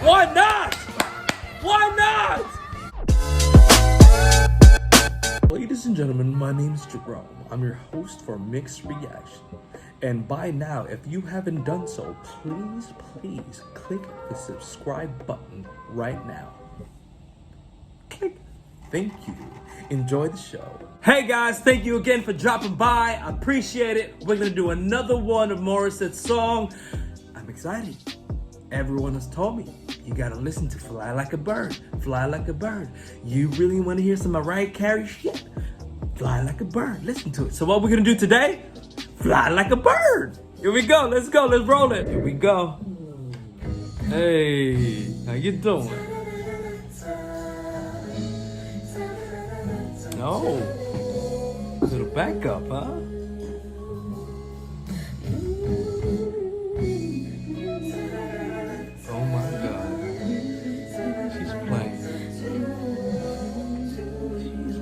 Why not? Why not? Ladies and gentlemen, my name is Jerome. I'm your host for Mixed Reaction. And by now, if you haven't done so, please click the subscribe button right now. Click. Thank you. Enjoy the show. Hey guys, thank you again for dropping by. I appreciate it. We're gonna do another one of Morissette's song. I'm excited. Everyone has told me, you gotta listen to Fly Like a Bird. Fly Like a Bird. You really wanna hear some Mariah Carey shit? Fly Like a Bird. Listen to it. So what we're gonna do today? Fly like a bird. Here we go. Let's go. Let's roll it. Here we go. Hey, how you doing? Oh, little backup, huh? Oh my God. She's playing.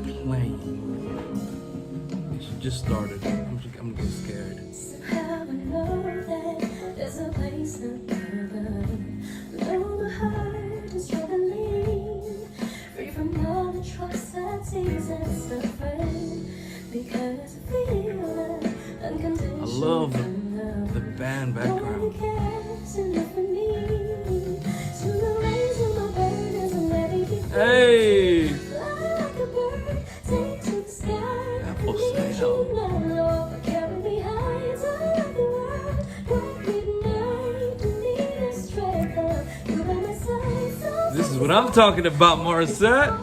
She's playing. She just started. I'm getting scared. How I know that there's a place out there, though my heart is struggling, free from all the trucks, tears and suffering, because I feel unconditional. I love the band background. Hey! That falsetto. This is what I'm talking about, Morissette.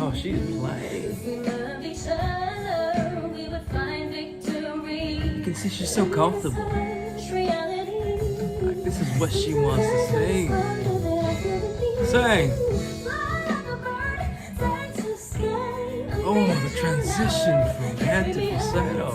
Oh, she's playing. You can see she's so comfortable. Like, this is what she wants to sing. Sing. Oh, the transition from head to falsetto.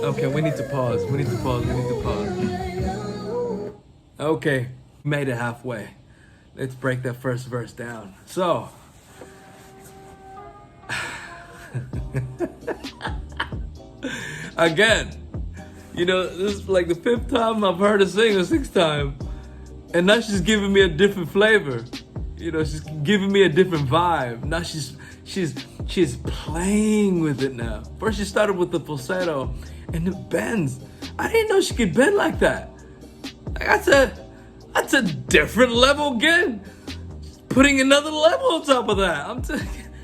Okay, we need to pause. Okay, made it halfway. Let's break that first verse down. So, again, you know, this is like the 5th time I've heard her sing, or 6th time. And now she's giving me a different flavor. You know, she's giving me a different vibe. Now she's playing with it now. First she started with the falsetto and it bends. I didn't know she could bend like that. Like that's a different level again. She's putting another level on top of that.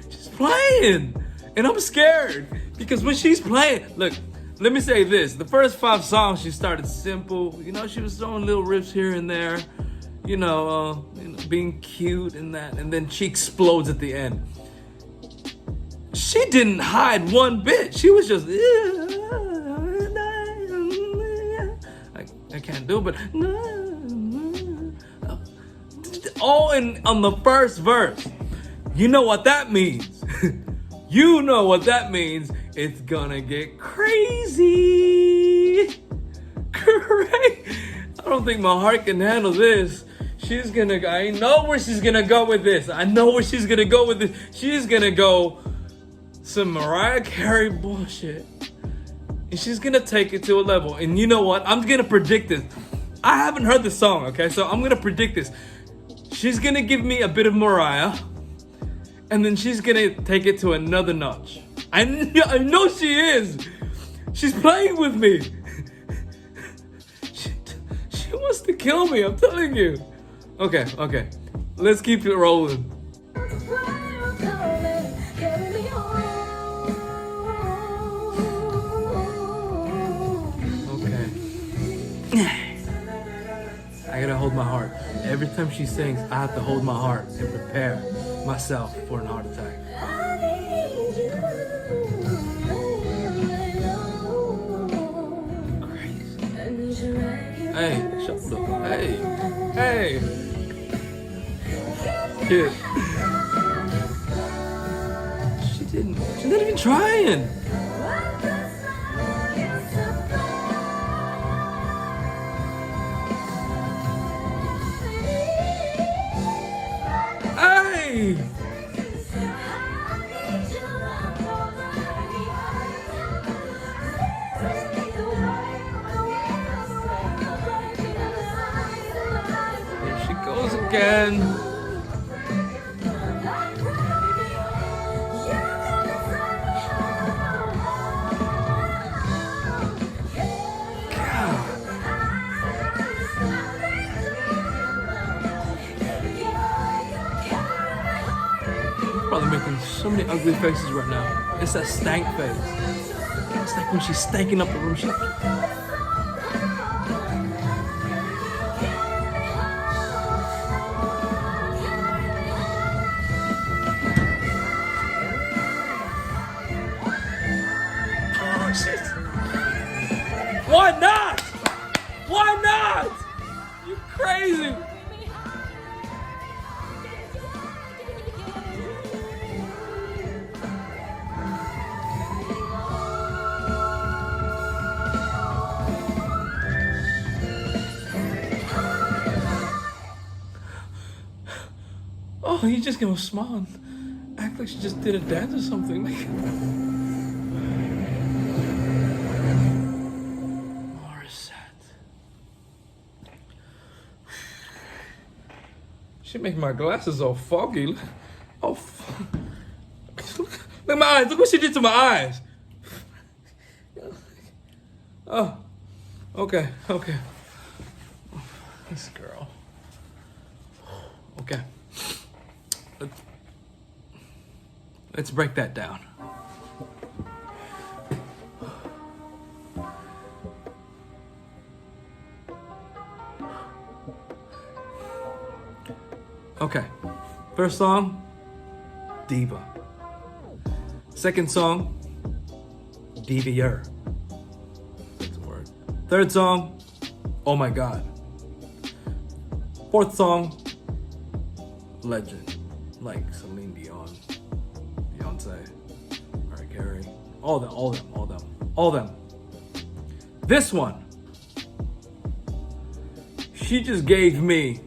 She's playing. And I'm scared because when she's playing, look, let me say this. The first 5 songs she started simple. You know, she was throwing little riffs here and there. You know, being cute and that, and then she explodes at the end. She didn't hide one bit. She was just, I can't do it, but all on the first verse. You know what that means. You know what that means. It's gonna get crazy. Crazy. I don't think my heart can handle this. I know where she's gonna go with this. She's gonna go some Mariah Carey bullshit. And she's gonna take it to a level. And you know what? I'm gonna predict this. I haven't heard the song, okay? So I'm gonna predict this. She's gonna give me a bit of Mariah. And then she's gonna take it to another notch. I know she is. She's playing with me. She wants to kill me, I'm telling you. Okay. Let's keep it rolling. Okay. I gotta hold my heart. Every time she sings, I have to hold my heart and prepare myself for an heart attack. Crazy. Hey, shut up. Hey. Kid. She's not even trying. Hey! Here she goes again. Probably making so many ugly faces right now. It's that stank face. It's like when she's stanking up the room. She's like, oh, shit. Why not? Why not? You crazy. Oh, you just gonna smile and act like she just did a dance or something. Morissette. She make my glasses all foggy. Oh, look at my eyes. Look what she did to my eyes. Oh, okay. This girl. Okay. Let's break that down. Okay. First song, Diva. Second song, Divier. That's a word. Third song, Oh My God. Fourth song, Legend. Like Celine Dion, Beyonce, Mariah Carey, all them. This one, she just gave me.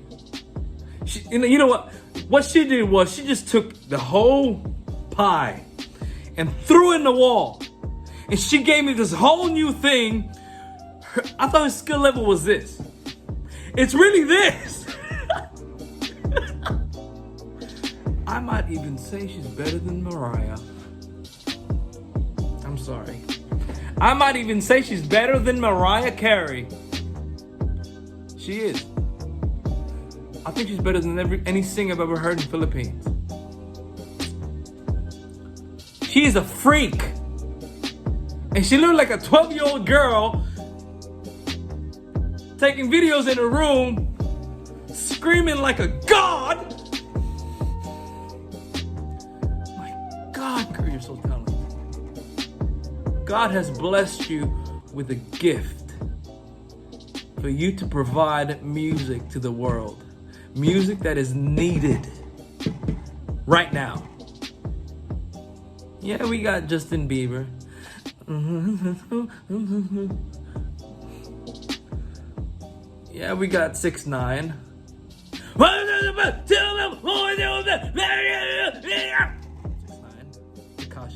You know what? What she did was she just took the whole pie and threw it in the wall, and she gave me this whole new thing. I thought her skill level was this. It's really this. I might even say she's better than Mariah. I'm sorry. I might even say she's better than Mariah Carey. She is. I think she's better than any singer I've ever heard in the Philippines. She is a freak. And she looked like a 12-year-old girl taking videos in her room, screaming like a god. God, girl, you're so talented. God has blessed you with a gift for you to provide music to the world. Music that is needed right now. Yeah, we got Justin Bieber. Yeah, we got 6ix9ine.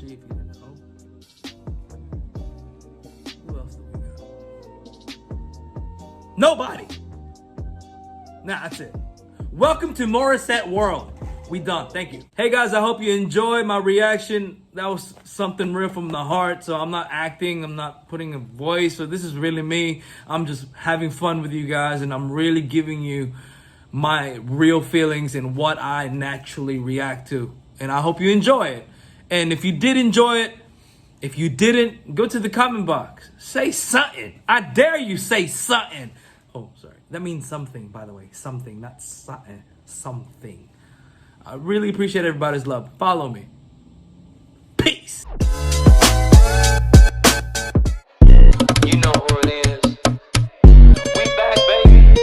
If you didn't know. Who else do we got? Nobody. Nah, that's it. Welcome to Morissette World. We done. Thank you. Hey guys, I hope you enjoyed my reaction. That was something real from the heart. So I'm not acting. I'm not putting a voice. So this is really me. I'm just having fun with you guys, and I'm really giving you my real feelings and what I naturally react to. And I hope you enjoy it. And if you did enjoy it, if you didn't, go to the comment box. Say something. I dare you say something. Oh, sorry. That means something, by the way. Something, not something. I really appreciate everybody's love. Follow me. Peace. You know who it is. We back, baby.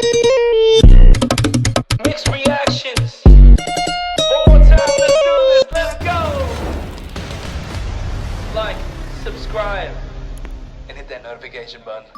Mixed reactions. One more time, let's do this. Let's go. Like, subscribe, and hit that notification button.